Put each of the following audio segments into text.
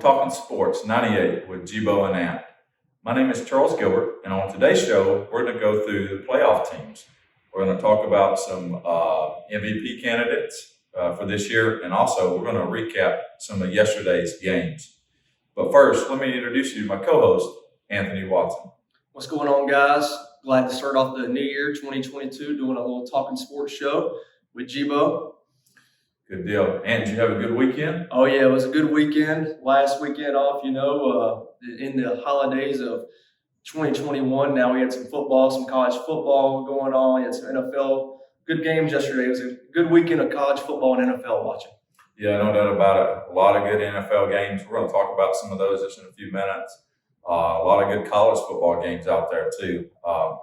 Talkin Sports 98 with GBO Ant. My name is Charles Gilbert, and on today's show, we're going to go through the playoff teams. We're going to talk about some MVP candidates for this year, and also we're going to recap some of yesterday's games. But first, let me introduce you to my co-host, Anthony Watson. What's going on, guys? Glad to start off the new year, 2022, doing a little Talkin Sports show with GBO. Good deal. And did you have a good weekend? Oh, yeah, it was a good weekend. Last weekend off, in the holidays of 2021. Now we had some football, some college football going on. We had some NFL. Good games yesterday. It was a good weekend of college football and NFL watching. Yeah, no doubt about it. A lot of good NFL games. We're going to talk about some of those just in a few minutes. A lot of good college football games out there, too.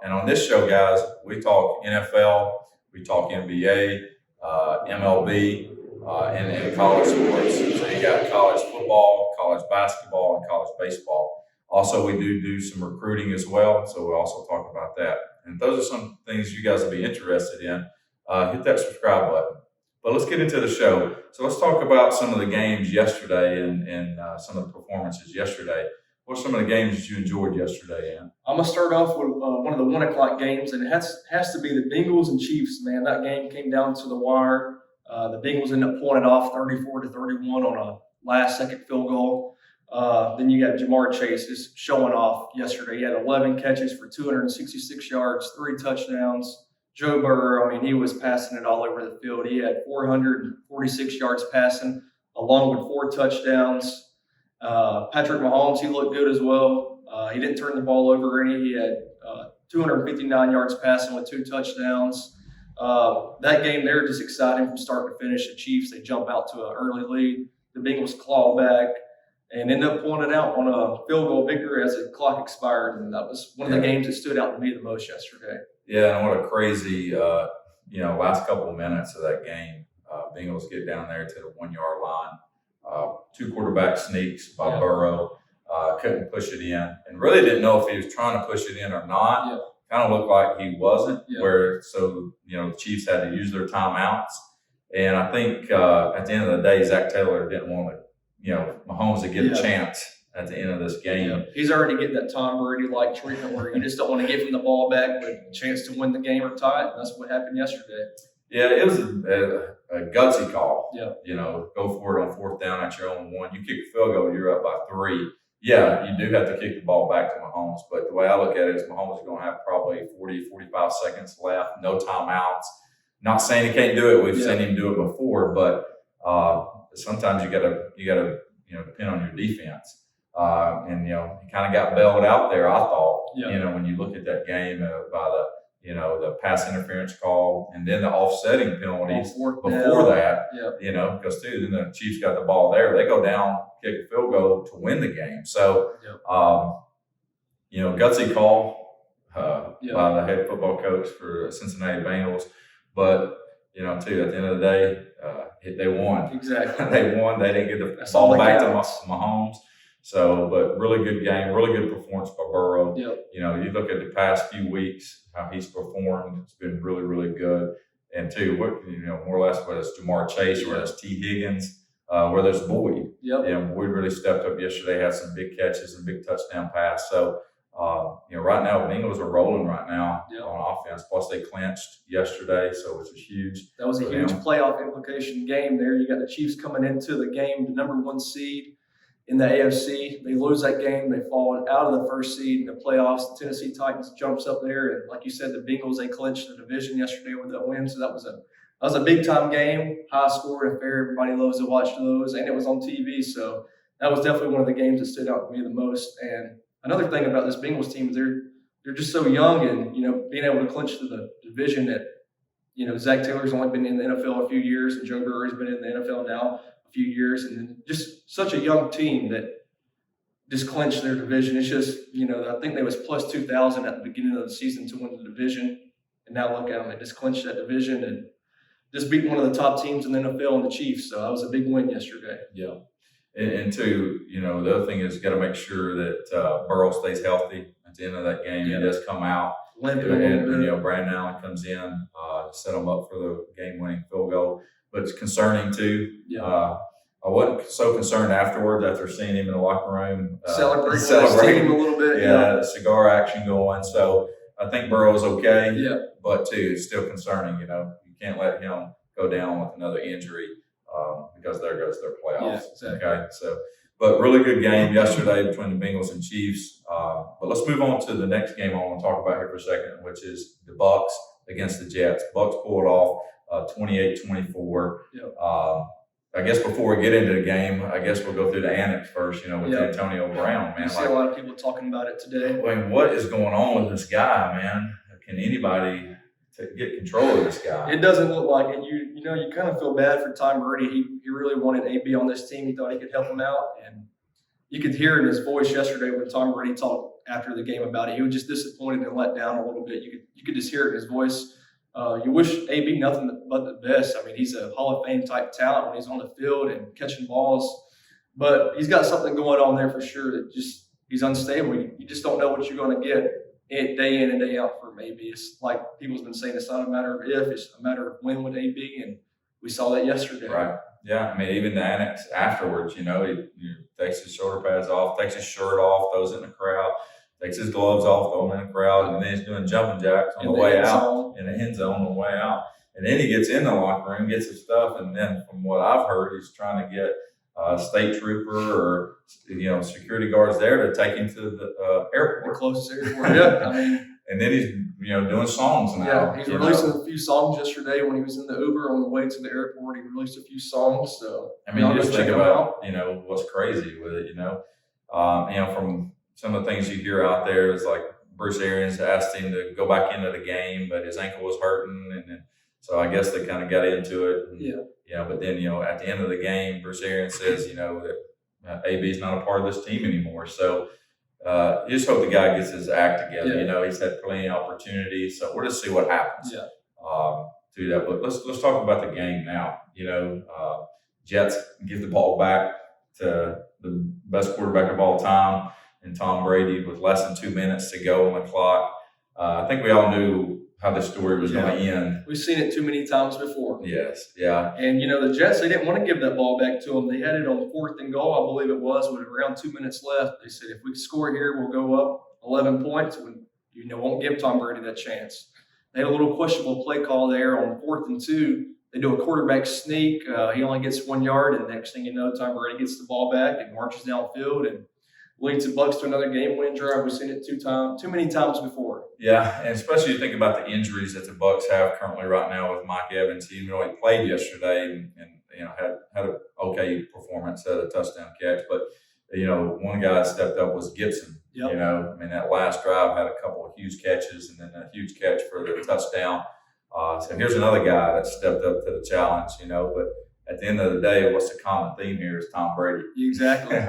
And on this show, guys, we talk NFL, we talk NBA, MLB, and college sports. So you got college football, college basketball, and college baseball. Also, we do some recruiting as well, so we'll also talk about that. And those are some things you guys will be interested in. Hit that subscribe button. But let's get into the show. So let's talk about some of the games yesterday and some of the performances yesterday. What are some of the games that you enjoyed yesterday, Ann? I'm going to start off with one of the 1 o'clock games, and it has to be the Bengals and Chiefs, man. That game came down to the wire. The Bengals ended up pulling it off 34-31 on a last-second field goal. Then you got Jamar Chase just showing off yesterday. He had 11 catches for 266 yards, 3 touchdowns. Joe Burrow, he was passing it all over the field. He had 446 yards passing, along with 4 touchdowns. Patrick Mahomes, he looked good as well. He didn't turn the ball over any. He had 259 yards passing with 2 touchdowns. That game there just exciting from start to finish. The Chiefs, they jump out to an early lead. The Bengals claw back and end up pulling it out on a field goal victory as the clock expired. And that was one of the games that stood out to me the most yesterday. Yeah, and what a crazy, last couple of minutes of that game. Bengals get down there to the 1-yard line. 2 quarterback sneaks by Burrow. Couldn't push it in. And really didn't know if he was trying to push it in or not. Yeah. Kind of looked like he wasn't, the Chiefs had to use their timeouts. And I think at the end of the day, Zach Taylor didn't want Mahomes to get a chance at the end of this game. Yeah. He's already getting that Tom Brady-like treatment where you just don't want to give him the ball back, but a chance to win the game or tie it. And that's what happened yesterday. Yeah, it was a gutsy call. Yeah. Go for it on 4th down at your own 1. You kick a field goal, you're up by 3. Yeah, you do have to kick the ball back to Mahomes. But the way I look at it is Mahomes is going to have probably 40, 45 seconds left, no timeouts. Not saying he can't do it. We've seen him do it before, but sometimes you gotta depend on your defense. And he kind of got bailed out there, I thought. Yeah. When you look at that game by the pass interference call and then the offsetting penalties before that. Yeah. Because then the Chiefs got the ball there. They go down, kick a field goal to win the game. So, gutsy call by the head football coach for Cincinnati Bengals. But, at the end of the day, they won. Exactly. They won. They didn't get the ball back to Mahomes. So, but really good game, really good performance by Burrow. Yep. You look at the past few weeks, how he's performed. It's been really, really good. And too, more or less whether it's Jamar Chase, whether it's T. Higgins, whether it's Boyd. Yep. Boyd really stepped up yesterday, had some big catches and big touchdown pass. So, right now, Bengals are rolling right now on offense. Plus, they clinched yesterday, so which was huge. That was a huge playoff implication game there. You got the Chiefs coming into the game, the number 1 seed in the AFC. They lose that game. They fall out of the 1st seed in the playoffs. The Tennessee Titans jumps up there. And like you said, the Bengals, they clinched the division yesterday with that win. So that was a big-time game, high-scoring affair. Everybody loves to watch those. And it was on TV. So that was definitely one of the games that stood out to me the most. And another thing about this Bengals team is they're just so young and, being able to clinch the division that, Zach Taylor's only been in the NFL a few years and Joe Burrow's been in the NFL now a few years. And just such a young team that just clinched their division. It's just, I think they was plus 2,000 at the beginning of the season to win the division. And now look at them. They just clinched that division and just beat one of the top teams in the NFL and the Chiefs. So that was a big win yesterday. Yeah. And two, the other thing is you got to make sure that Burrow stays healthy at the end of that game. He does come out. And Brandon Allen comes in to set them up for the game-winning field goal. But it's concerning too. I wasn't so concerned afterwards after seeing him in the locker room celebrating a little bit. Yeah, cigar action going. So I think Burrow's okay. Yeah. But too, it's still concerning. You can't let him go down with another injury because there goes their playoffs. Yeah, exactly. Okay, so. But really good game yesterday between the Bengals and Chiefs. But let's move on to the next game I want to talk about here for a second, which is the Bucks against the Jets. Bucks pulled off 28-24. Yep. I guess before we get into the game, I guess we'll go through the annex first, with Antonio Brown, man. I see a lot of people talking about it today. I mean, what is going on with this guy, man? Can anybody get control of this guy? It doesn't look like it. You kind of feel bad for Tom Brady. He really wanted AB on this team. He thought he could help him out. And you could hear in his voice yesterday when Tom Brady talked after the game about it. He was just disappointed and let down a little bit. You could just hear it in his voice. You wish AB nothing but the best. I mean, he's a Hall of Fame type talent when he's on the field and catching balls. But he's got something going on there for sure that he's unstable. You just don't know what you're going to get day in and day out from AB. It's like people's been saying, it's not a matter of if, it's a matter of when with AB, and we saw that yesterday. Right. Yeah. I mean, even the annex afterwards, he takes his shoulder pads off, takes his shirt off, throws it in the crowd, takes his gloves off, throws them in the crowd, and then he's doing jumping jacks on the way out in the end zone on the way out. And then he gets in the locker room, gets his stuff, and then from what I've heard, he's trying to get a state trooper or security guards there to take him to the airport. The closest airport. Yeah. I mean, and then he's doing songs now. Yeah, he's releasing a few songs yesterday when he was in the Uber on the way to the airport. He released a few songs. So I mean, you just think about what's crazy with it. From some of the things you hear out there is like Bruce Arians asked him to go back into the game, but his ankle was hurting, and then so I guess they kind of got into it. And, but then at the end of the game, Bruce Arians says that AB is not a part of this team anymore. So. You just hope the guy gets his act together. Yeah. He's had plenty of opportunities, so we'll just see what happens. Yeah. To that, but let's talk about the game now. Jets give the ball back to the best quarterback of all time, and Tom Brady with less than 2 minutes to go on the clock. I think we all knew how the story was going to end. We've seen it too many times before. Yes, yeah. And, the Jets, they didn't want to give that ball back to them. They had it on 4th and goal, I believe it was, with around 2 minutes left. They said, if we score here, we'll go up 11 points. We won't give Tom Brady that chance. They had a little questionable play call there on 4th and 2. They do a quarterback sneak. He only gets 1 yard, and next thing you know, Tom Brady gets the ball back and marches downfield and leads the Bucks to another game-winning drive. We've seen it too many times before. Yeah, and especially you think about the injuries that the Bucks have currently right now with Mike Evans. He played yesterday and had an okay performance, had a touchdown catch. But one guy that stepped up was Gibson. Yep. That last drive had a couple of huge catches and then a huge catch for the touchdown. So here's another guy that stepped up to the challenge. But at the end of the day, what's the common theme here is Tom Brady. Exactly.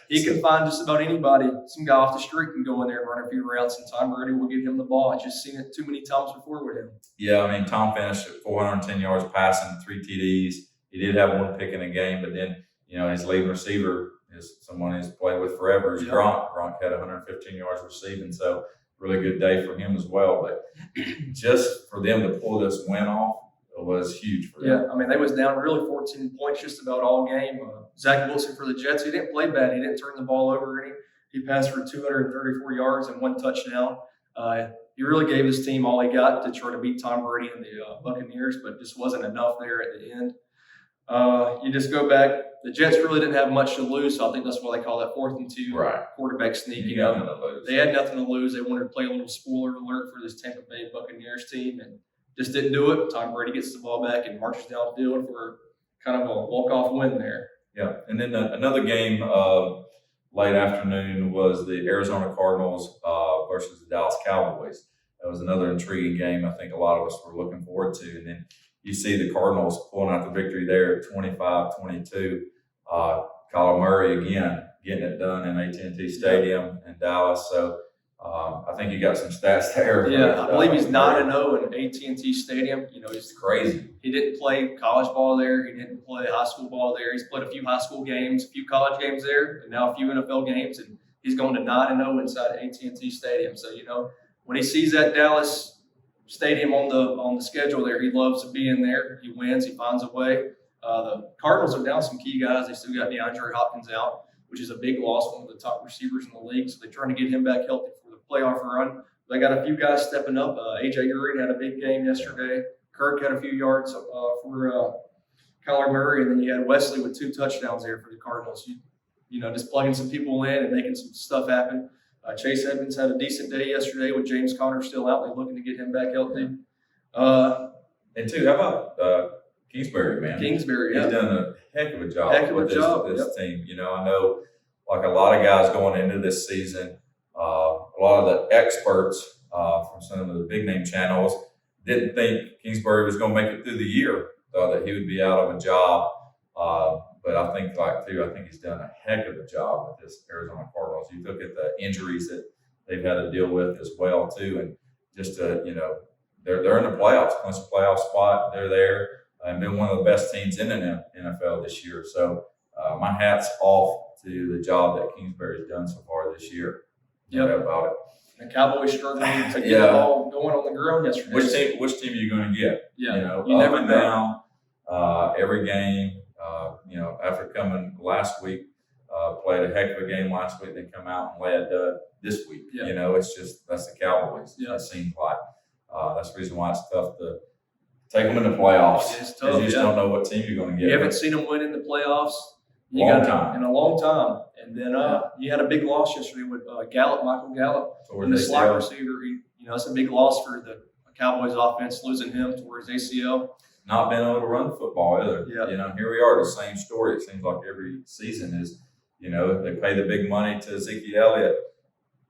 He can find just about anybody. Some guy off the street can go in there and run a few routes, and Tom Brady will get him the ball. I've just seen it too many times before with him. Yeah, Tom finished at 410 yards passing, 3 TDs. He did have 1 pick in a game, but then, his leading receiver is someone he's played with forever. Is Gronk. Gronk had 115 yards receiving, so really good day for him as well. But just for them to pull this win off, was huge for them. Yeah, they was down really 14 points just about all game. Zach Wilson for the Jets, he didn't play bad. He didn't turn the ball over any. He passed for 234 yards and 1 touchdown. He really gave his team all he got to try to beat Tom Brady and the Buccaneers, but just wasn't enough there at the end. You just go back. The Jets really didn't have much to lose, so I think that's why they call that 4th and 2 quarterback sneak. You got nothing to lose. They had nothing to lose. They wanted to play a little spoiler alert for this Tampa Bay Buccaneers team, and just didn't do it. Tom Brady gets the ball back and marches downfield for kind of a walk-off win there. Yeah, and then another game late afternoon was the Arizona Cardinals versus the Dallas Cowboys. That was another intriguing game I think a lot of us were looking forward to. And then you see the Cardinals pulling out the victory there at 25-22. Kyler Murray again getting it done in AT&T Stadium in Dallas. So I think you got some stats there. Yeah, I believe he's 9-0 in AT&T Stadium. He's crazy. He didn't play college ball there. He didn't play high school ball there. He's played a few high school games, a few college games there, and now a few NFL games. And he's going to 9-0 inside AT&T Stadium. So when he sees that Dallas Stadium on the schedule there, he loves to be in there. He wins. He finds a way. The Cardinals are down some key guys. They still got DeAndre Hopkins out, which is a big loss, one of the top receivers in the league. So they're trying to get him back healthy for the playoff run. They got a few guys stepping up. AJ Green had a big game yesterday. Kirk had a few yards for Kyler Murray, and then you had Wesley with 2 touchdowns there for the Cardinals. Just plugging some people in and making some stuff happen. Chase Edmonds had a decent day yesterday with James Conner still out. They're looking to get him back healthy. And how about Kingsbury, man? Kingsbury, yeah. He's done a heck of a job with this team. I know like a lot of guys going into this season, a lot of the experts from some of the big name channels didn't think Kingsbury was going to make it through the year, that he would be out of a job. But I think he's done a heck of a job with this Arizona Cardinals. You look at the injuries that they've had to deal with as well too, and just they're in the playoffs, clinch a playoff spot. They're there and been one of the best teams in the NFL this year. So my hat's off to the job that Kingsbury's done so far this year. No doubt about it. The Cowboys struggling to get the ball going on the ground yesterday. Which team are you going to get? Yeah, you never know. Every game. After coming last week, played a heck of a game last week, then come out and led this week. Yeah. It's just that's the Cowboys. Yeah. It seems like that's the reason why it's tough to take them in the playoffs. It's tough. You just don't know what team you're going to get. You haven't seen them win in the playoffs in a long time. And then you had a big loss yesterday with Michael Gallup, and the slot receiver. That's a big loss for the Cowboys offense, losing him towards ACL. Not being able to run football either. Yeah. Here we are, the same story. It seems like every season is, they pay the big money to Ezekiel Elliott.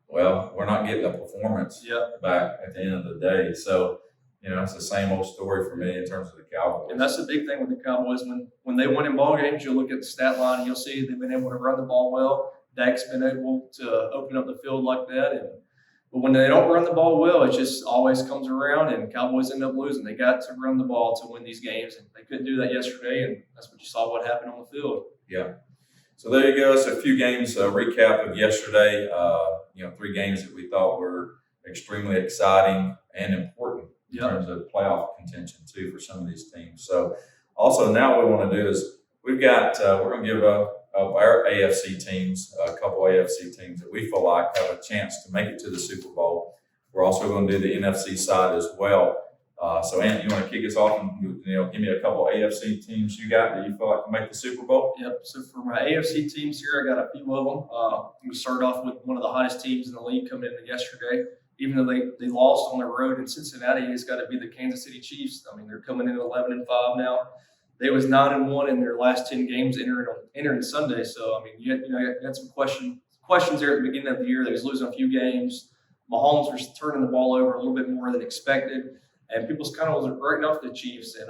Well, we're not getting the performance back at the end of the day. So, it's the same old story for me in terms of the Cowboys. And that's the big thing with the Cowboys. When they win in ball games, you'll look at the stat line and you'll see they've been able to run the ball well. Dak's been able to open up the field like that. But when they don't run the ball well, it just always comes around, and Cowboys end up losing. They got to run the ball to win these games, and they couldn't do that yesterday, and that's what you saw what happened on the field. Yeah. So there you go. It's a few games, recap of yesterday. 3 games that we thought were extremely exciting and important in terms of playoff contention, too, for some of these teams. So also now what we want to do is we're going to give our AFC teams, a couple AFC teams that we feel like have a chance to make it to the Super Bowl. We're also going to do the NFC side as well. So, Ant, you want to kick us off and give me a couple AFC teams you got that you feel like can make the Super Bowl? Yep. So for my AFC teams here, I got a few of them. I'm going to start off with one of the hottest teams in the league coming in yesterday. Even though they lost on the road in Cincinnati, it's got to be the Kansas City Chiefs. I mean, they're coming in 11-5 now. They was 9-1 in their last 10 games entering Sunday. So I mean, you had some questions there at the beginning of the year. They was losing a few games. Mahomes was turning the ball over a little bit more than expected, and people's kind of was writing off the Chiefs. And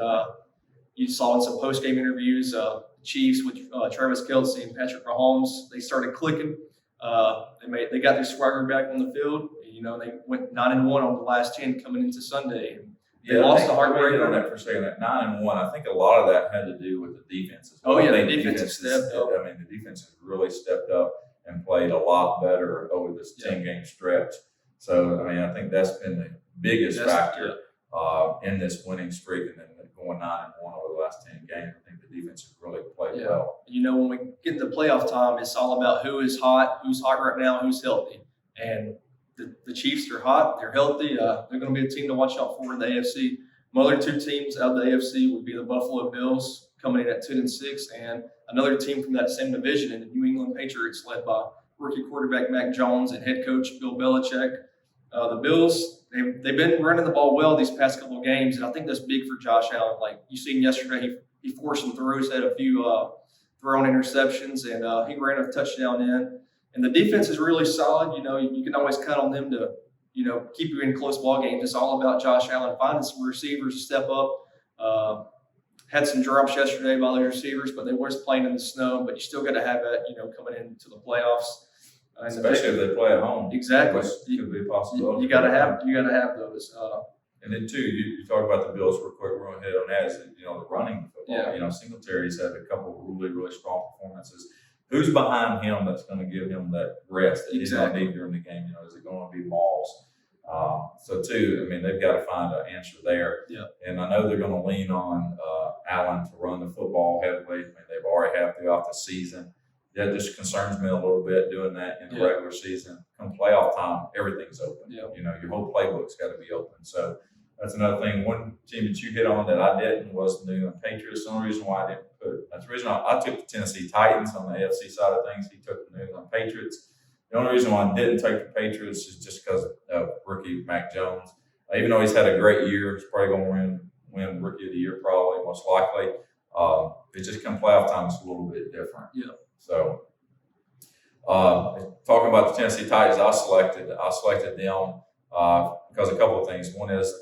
you saw in some post game interviews, the Chiefs with Travis Kelce and Patrick Mahomes, they started clicking. They got their swagger back on the field. They went 9-1 on the last 10 coming into Sunday. They lost the heartbreaker on that for a second. At 9-1, I think a lot of that had to do with the defenses. The defense has stepped up. I mean, the defense has really stepped up and played a lot better over this 10-game stretch. So, I mean, I think that's been the biggest factor in this winning streak, and then going 9-1 over the last 10 games. I think the defense has really played well. When we get to the playoff time, it's all about who's hot right now, who's healthy. And the Chiefs are hot. They're healthy. They're going to be a team to watch out for in the AFC. My other 2 teams out of the AFC would be the Buffalo Bills coming in at 2-6, and another team from that same division in the New England Patriots led by rookie quarterback Mac Jones and head coach Bill Belichick. The Bills, they've been running the ball well these past couple of games, and I think that's big for Josh Allen. Like you seen yesterday, he forced some throws, had a few thrown interceptions, and he ran a touchdown in. And the defense is really solid. You can always count on them to, keep you in close ball games. It's all about Josh Allen finding some receivers to step up. Had some drops yesterday by the receivers, but they were playing in the snow. But you still got to have that, coming into the playoffs. Especially if they play at home. Exactly. Which could be a possibility. You got to have those. And then too, you talk about the Bills real quick. We're going to hit on that. Is the running football. Yeah. Singletary's had a couple of really, really strong performances. Who's behind him that's going to give him that rest that he's going to need during the game? Is it going to be Moss? So too, I mean, they've got to find an answer there. Yeah. And I know they're going to lean on Allen to run the football heavily. I mean, they've already have throughout the season. That just concerns me a little bit doing that in the regular season. Come playoff time, everything's open. Yeah. You know, your whole playbook's got to be open. So that's another thing. One team that you hit on that I didn't was the New England Patriots. The only reason why I didn't put that's the reason I took the Tennessee Titans on the AFC side of things. He took the New England Patriots. The only reason why I didn't take the Patriots is just because of rookie Mac Jones. Even though he's had a great year, he's probably going to win Rookie of the Year, probably most likely. It just come playoff time, it's a little bit different. Yeah. So, talking about the Tennessee Titans, I selected them because a couple of things. One is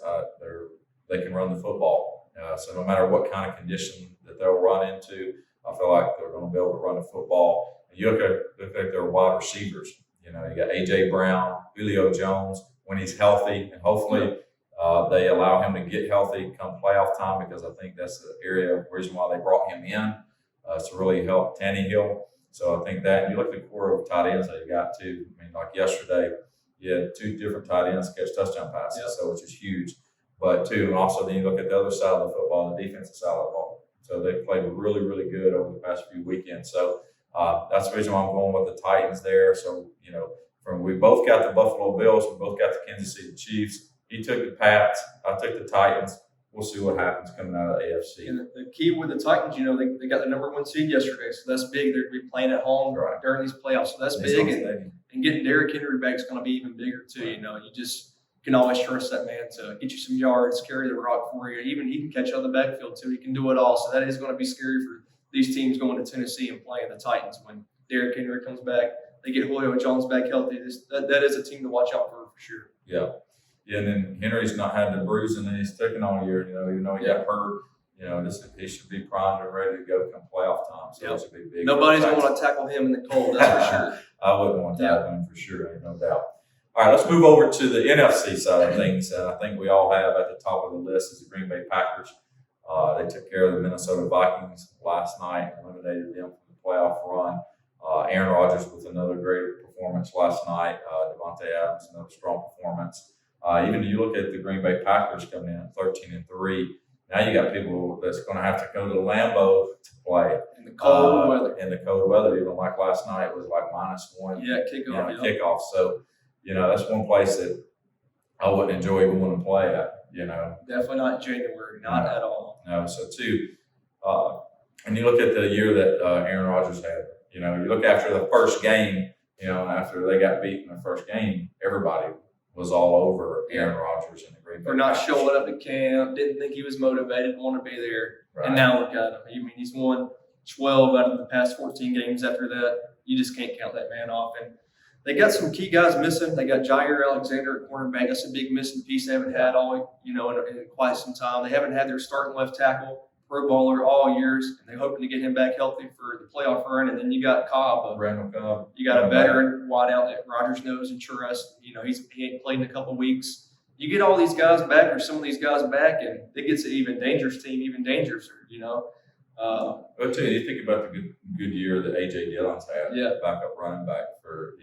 they can run the football. So no matter what kind of condition that they'll run into, I feel like they're going to be able to run the football. You look at their wide receivers. You know, you got A.J. Brown, Julio Jones when he's healthy, and hopefully they allow him to get healthy come playoff time, because I think that's the reason why they brought him in to really help Tannehill. So I think that, and you look at the core of tight ends that you got too. I mean, like yesterday, you had 2 different tight ends catch touchdown passes, so which is huge. But too, and also then you look at the other side of the football, the defensive side of the ball. So they played really, really good over the past few weekends. So that's the reason why I'm going with the Titans there. So, you know, we both got the Buffalo Bills, we both got the Kansas City Chiefs. He took the Pats, I took the Titans. We'll see what happens coming out of the AFC. And the key with the Titans, you know, they got the number 1 seed yesterday, so that's big. They're going to be playing at home during these playoffs, so that's big. And getting Derrick Henry back is going to be even bigger too. You know, you just can always trust that man to get you some yards, carry the rock for you. Even he can catch out of the backfield too. He can do it all. So that is going to be scary for these teams going to Tennessee and playing the Titans when Derrick Henry comes back. They get Julio Jones back healthy. That is a team to watch out for sure. Yeah. Yeah, and then Henry's not had the bruising that he's taken all year, you know, even though he got hurt. You know, he should be primed and ready to go come playoff time. So it should be big. Nobody's going to want to tackle him in the cold, that's for sure. I wouldn't want to tackle him for sure, ain't no doubt. All right, let's move over to the NFC side of things. I think we all have at the top of the list is the Green Bay Packers. They took care of the Minnesota Vikings last night, eliminated them from the playoff run. Aaron Rodgers with another great performance last night. Devontae Adams, another strong performance. Even you look at the Green Bay Packers coming in at 13-3. Now you got people that's going to have to go to Lambeau to play in the cold weather. In the cold weather, even like last night it was like -1. Yeah, kickoff. Kickoff. So, you know, that's one place that I wouldn't enjoy going to play at. You know, definitely not in January, not at all. No. So too, and you look at the year that Aaron Rodgers had. You know, you look after the first game. You know, after they got beat in the first game, everybody was all over Aaron Rodgers and the Green Bay for not Packers. showing up to camp, didn't think he was motivated, didn't want to be there. Right. And now look at him. I mean, he's won 12 out of the past 14 games after that. You just can't count that man off. And they got some key guys missing. They got Jair Alexander at cornerback. That's a big missing piece they haven't had in quite some time. They haven't had their starting left tackle, Pro Bowler, all years, and they're hoping to get him back healthy for the playoff run. And then you got Cobb, Randall Cobb. You got a veteran wideout that Rodgers knows and trusts. You know, he ain't played in a couple of weeks. You get all these guys back, or some of these guys back, and it gets an even dangerous team, even dangerous. You know. But too, you think about the good year that A.J. Dillon's had, backup running back for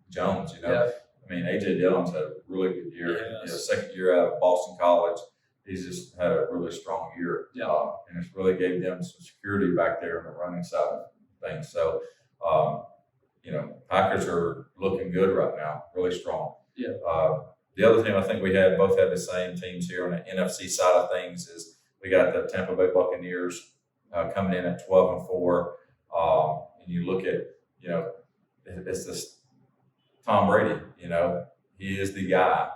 Jones. You know, I mean A.J. Dillon's had a really good year. Yes. Second year out of Boston College. He's just had a really strong year, and it's really gave them some security back there on the running side of things. So, Packers are looking good right now, really strong. Yeah. The other thing I think we both had the same teams here on the NFC side of things is we got the Tampa Bay Buccaneers coming in at 12-4, and you look at it's this Tom Brady. You know, he is the guy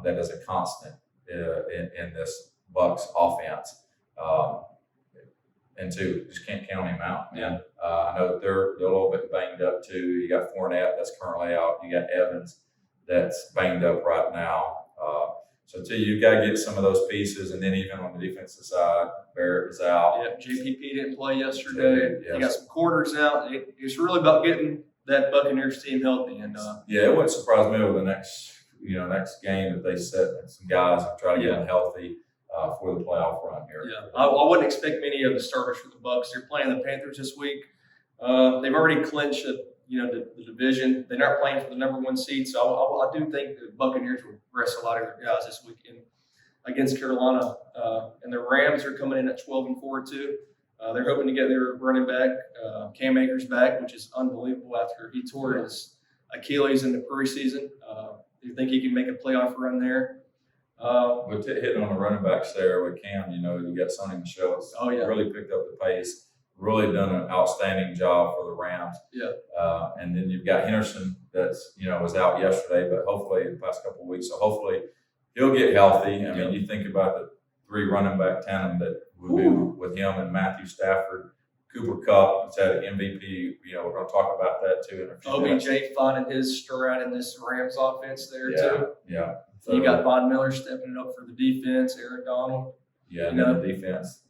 that is a constant. In this Bucs offense, and two, just can't count him out, man. I know they're a little bit banged up too. You got Fournette that's currently out. You got Evans that's banged up right now. So too, you got to get some of those pieces, and then even on the defensive side, Barrett is out. Yeah, JPP didn't play yesterday. You got some corners out. It's really about getting that Buccaneers team healthy, and it wouldn't surprise me over the next game that they set some guys and try to get them healthy for the playoff run here. Yeah, I wouldn't expect many of the starters for the Bucs. They're playing the Panthers this week. They've already clinched the division. They're not playing for the number 1 seed, so I do think the Buccaneers will rest a lot of their guys this weekend against Carolina. And the Rams are coming in at 12-4 too. They're hoping to get their running back Cam Akers back, which is unbelievable after he tore his Achilles in the preseason. Do you think he can make a playoff run there? With hitting on the running backs there with Cam, you got Sonny Michel. Oh, yeah. Really picked up the pace. Really done an outstanding job for the Rams. Yeah. And then you've got Henderson that's, was out yesterday, but hopefully the past couple of weeks. So hopefully he'll get healthy. I mean, you think about the 3 running back tandem that would be with him and Matthew Stafford, Cooper Kupp. It's had an MVP. We're going to talk about that too in a few minutes. OBJ finding his stride in this Rams offense there too. Yeah. So you got Von Miller stepping up for the defense, Aaron Donald. Yeah, and then the defense,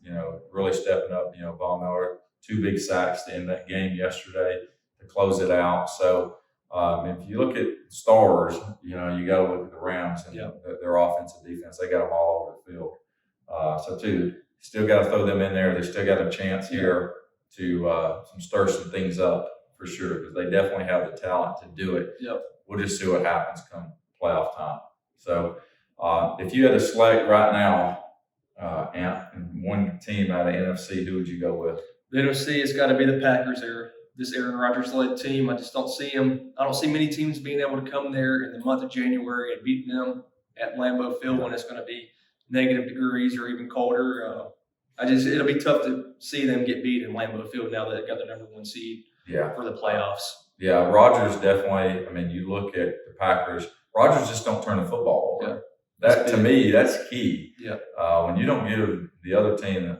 really stepping up. Von Miller, 2 big sacks to end that game yesterday to close it out. So if you look at stars, you got to look at the Rams and their offensive defense. They got them all over the field. Still got to throw them in there. They still got a chance here to stir some things up for sure, because they definitely have the talent to do it. Yep. We'll just see what happens come playoff time. So if you had to select right now, Ant, and one team out of NFC, who would you go with? The NFC has got to be the Packers there. This Aaron Rodgers-led team, I just don't see them. I don't see many teams being able to come there in the month of January and beating them at Lambeau Field when it's going to be negative degrees or even colder. It'll be tough to see them get beat in Lambeau Field now that they've got the number 1 seed for the playoffs. Yeah, Rodgers definitely. I mean, you look at the Packers. Rodgers just don't turn the football over. Yeah. That to me, that's key. Yeah. When you don't give the other team,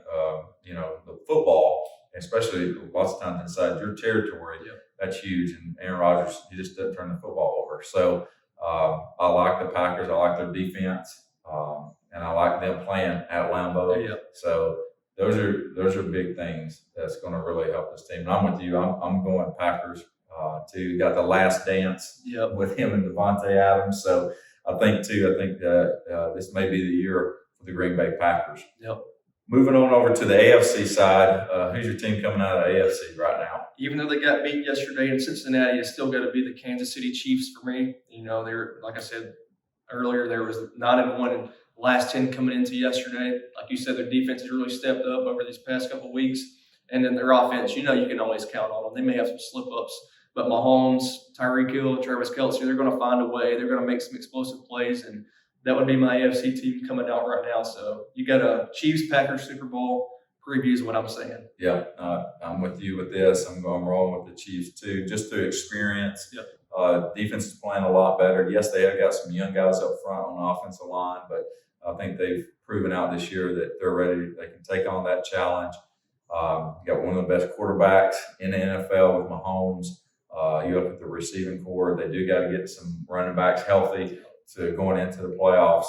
the football, especially lots of times inside your territory, that's huge. And Aaron Rodgers, he just doesn't turn the football over. So I like the Packers. I like their defense, and I like them playing at Lambeau. Yeah. So those are big things that's going to really help this team. And I'm with you. I'm going Packers too. Got the last dance with him and Devontae Adams. So I think this may be the year for the Green Bay Packers. Yep. Moving on over to the AFC side, who's your team coming out of the AFC right now? Even though they got beat yesterday in Cincinnati, it's still got to be the Kansas City Chiefs for me. They're, like I said earlier, there was 9-1 in the last 10 coming into yesterday. Like you said, their defense has really stepped up over these past couple of weeks. And then their offense, you can always count on them. They may have some slip-ups, but Mahomes, Tyreek Hill, Travis Kelce, they're going to find a way. They're going to make some explosive plays, and that would be my AFC team coming out right now. So you got a Chiefs-Packers Super Bowl preview is what I'm saying. Yeah, I'm with you with this. I'm rolling with the Chiefs too, just through experience. Yep. Defense is playing a lot better. Yes, they have got some young guys up front on the offensive line, but I think they've proven out this year that they're ready. They can take on that challenge. Got one of the best quarterbacks in the NFL with Mahomes. You look at the receiving core; they do got to get some running backs healthy to going into the playoffs,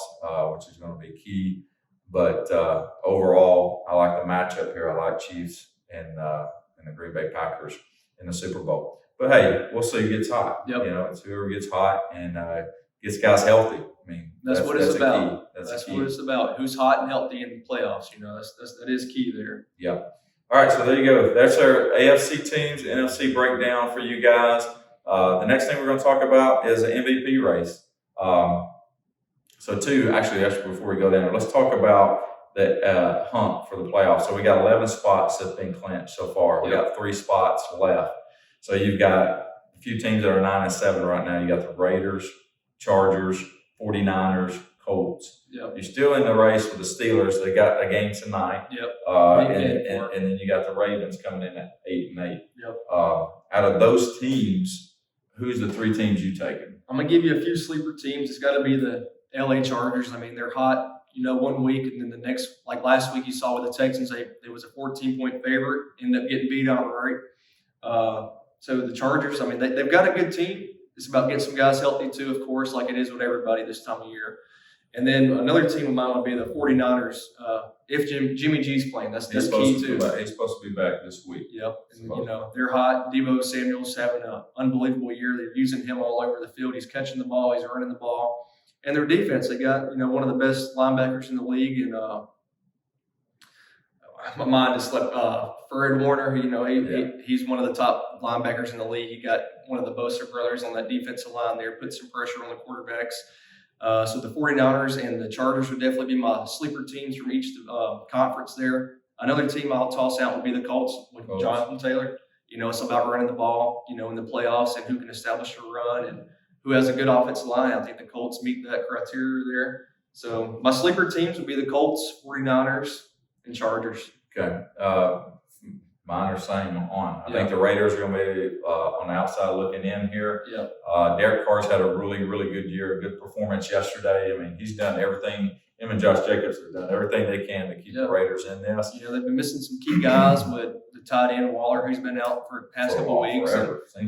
which is going to be key. But overall, I like the matchup here. I like Chiefs and the Green Bay Packers in the Super Bowl. But hey, we'll see who gets hot. Yep. It's whoever gets hot and gets guys healthy. I mean, that's what it's about. Key. That's what it's about. Who's hot and healthy in the playoffs? That is key there. Yeah. All right, so there you go. That's our AFC teams, NFC breakdown for you guys. The next thing we're going to talk about is an MVP race. Actually, before we go down, let's talk about the hunt for the playoffs. So we got 11 spots that have been clinched so far. We got 3 spots left. So you've got a few teams that are 9-7 right now. You got the Raiders, Chargers, 49ers, Colts. Yep. You're still in the race with the Steelers. They got a game tonight. Yep. And then you got the Ravens coming in at 8-8. Yep. Out of those teams, who's the 3 teams you taking? I'm gonna give you a few sleeper teams. It's got to be the LA Chargers. I mean, they're hot, 1 week, and then the next, like last week, you saw with the Texans, there was a 14-point favorite, ended up getting beat outright. So the Chargers, I mean, they've got a good team. It's about getting some guys healthy too, of course, like it is with everybody this time of year. And then another team of mine would be the 49ers. If Jimmy G's playing, that's key too. He's supposed to be back this week. Yep. And, they're hot. Deebo Samuel's having an unbelievable year. They're using him all over the field. He's catching the ball. He's running the ball. And their defense, they got, one of the best linebackers in the league. And My mind just slipped. Fred Warner, he's one of the top linebackers in the league. He got one of the Bosa brothers on that defensive line there, put some pressure on the quarterbacks. So the 49ers and the Chargers would definitely be my sleeper teams from each conference there. Another team I'll toss out would be the Colts with Jonathan Taylor. It's about running the ball, in the playoffs and who can establish a run and who has a good offensive line. I think the Colts meet that criteria there. So my sleeper teams would be the Colts, 49ers, and Chargers. Okay. Mine are same on. I think the Raiders are going to be on the outside looking in here. Yeah. Derek Carr's had a really, really good year, a good performance yesterday. I mean, he's done everything. Him and Josh Jacobs have done everything they can to keep the Raiders in this. They've been missing some key guys with the tight end Waller, who's been out for the past couple of weeks.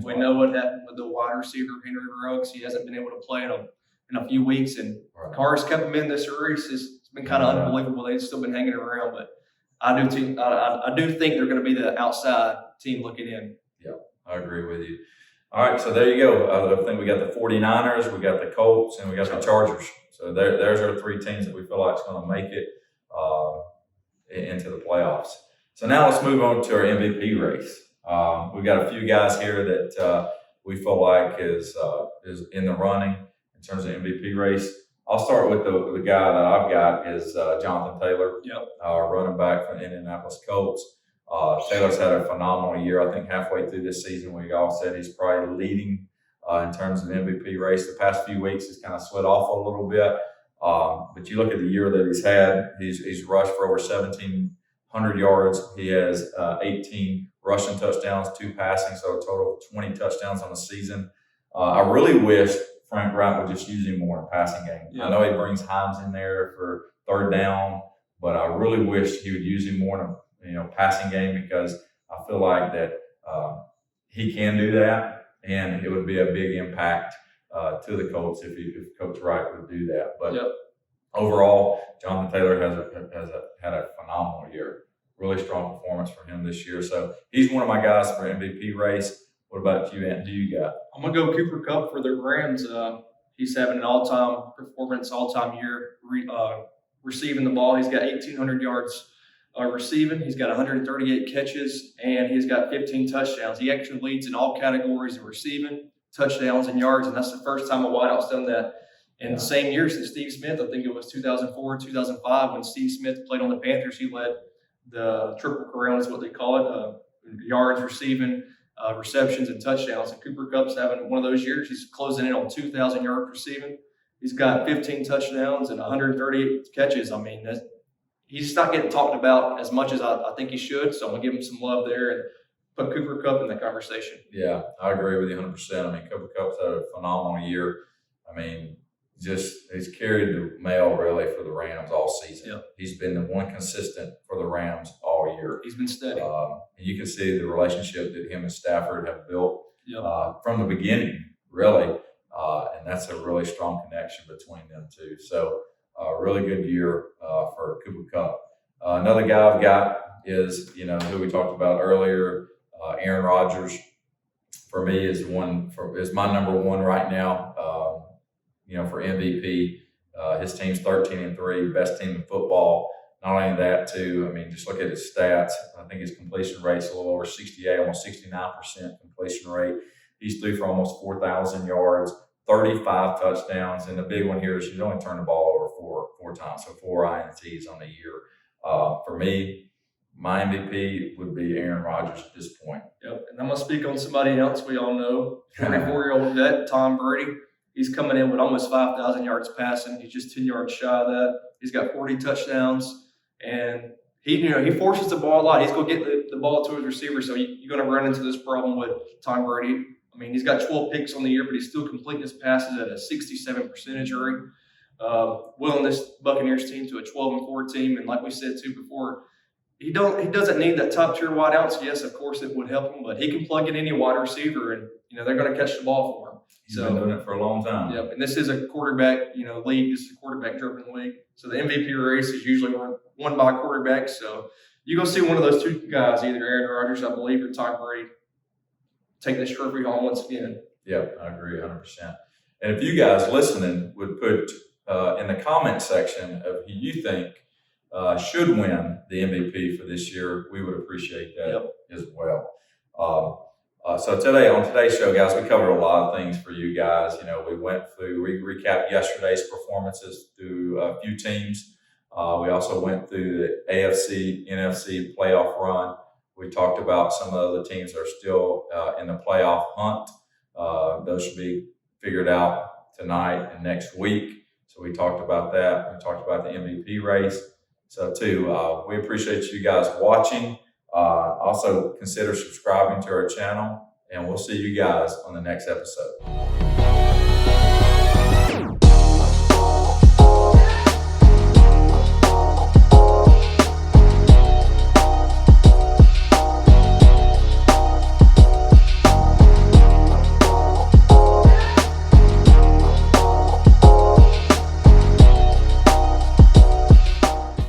We know what happened with the wide receiver Henry Ruggs. He hasn't been able to play in a few weeks, and Carr's kept him in this race. It's been kind of unbelievable. They've still been hanging around, but I do think they're going to be the outside team looking in. Yeah, I agree with you. All right, so there you go. I think we got the 49ers, we got the Colts, and we got the Chargers. So there's our three teams that we feel like is going to make it into the playoffs. So now let's move on to our MVP race. We've got a few guys here that we feel like is in the running in terms of MVP race. I'll start with the guy that I've got is Jonathan Taylor, running back from the Indianapolis Colts. Taylor's had a phenomenal year. I think halfway through this season, we all said he's probably leading in terms of MVP race. The past few weeks, he's kind of slid off a little bit. But you look at the year that he's had, he's rushed for over 1,700 yards. He has 18 rushing touchdowns, 2 passing, so a total of 20 touchdowns on the season. I really wish Frank Wright would just use him more in passing game. Yeah. I know he brings Hines in there for third down, but I really wish he would use him more in a passing game, because I feel like that he can do that, and it would be a big impact to the Colts if Coach Wright would do that. But overall, Jonathan Taylor has had a phenomenal year. Really strong performance for him this year. So he's one of my guys for MVP race. What about you, Ant? Who you got? I'm going to go Cooper Kupp for the Rams. He's having an all-time performance, all-time year receiving the ball. He's got 1,800 yards receiving. He's got 138 catches, and he's got 15 touchdowns. He actually leads in all categories of receiving, touchdowns, and yards, and that's the first time a wideout's done that. In the same year since Steve Smith, I think it was 2004, 2005, when Steve Smith played on the Panthers, he led the Triple Crown is what they call it, yards receiving, receptions, and touchdowns. And Cooper Kupp's having one of those years. He's closing in on 2,000 yards receiving. He's got 15 touchdowns and 138 catches. I mean, he's not getting talked about as much as I think he should, so I'm going to give him some love there and put Cooper Kupp in the conversation. Yeah, I agree with you 100%. I mean, Cooper Kupp's had a phenomenal year. I mean, he's carried the mail really for the Rams all season. Yeah. He's been the one consistent for the Rams all year. He's been steady. And you can see the relationship that him and Stafford have built from the beginning, really. And that's a really strong connection between them two. So really good year for Cooper Kupp. Another guy I've got is, who we talked about earlier, Aaron Rodgers. For me is my number one right now. For MVP, his team's 13-3, best team in football. Not only that, too. I mean, just look at his stats. I think his completion rate's a little over 68, almost 69% completion rate. He's threw for almost 4,000 yards, 35 touchdowns, and the big one here is you only turn the ball over four times, so 4 INTs on the year. For me, my MVP would be Aaron Rodgers at this point. Yep, and I'm going to speak on somebody else we all know, 44-year-old vet, Tom Brady. He's coming in with almost 5,000 yards passing. He's just 10 yards shy of that. He's got 40 touchdowns, and he forces the ball a lot. He's going to get the ball to his receiver, so you're going to run into this problem with Tom Brady. I mean, he's got 12 picks on the year, but he's still completing his passes at a 67% rate. Willing this Buccaneers team to a 12-4 team, and like we said too before, he doesn't need that top tier wideouts. Yes, of course it would help him, but he can plug in any wide receiver, and they're going to catch the ball for him. He's been doing it for a long time. Yep, and this is a quarterback, league. This is a quarterback-driven league. So the MVP race is usually won by quarterbacks. So you're going to see one of those two guys, either Aaron Rodgers, I believe, or Tom Brady, take this trophy home once again. Yeah, I agree 100%. And if you guys listening would put in the comment section of who you think should win the MVP for this year, we would appreciate that as well. So today, on today's show, guys, we covered a lot of things for you guys. We recapped yesterday's performances through a few teams. We also went through the AFC, NFC playoff run. We talked about some of the other teams that are still in the playoff hunt. Those should be figured out tonight and next week. So we talked about that. We talked about the MVP race. So too, we appreciate you guys watching. Also consider subscribing to our channel, and we'll see you guys on the next episode.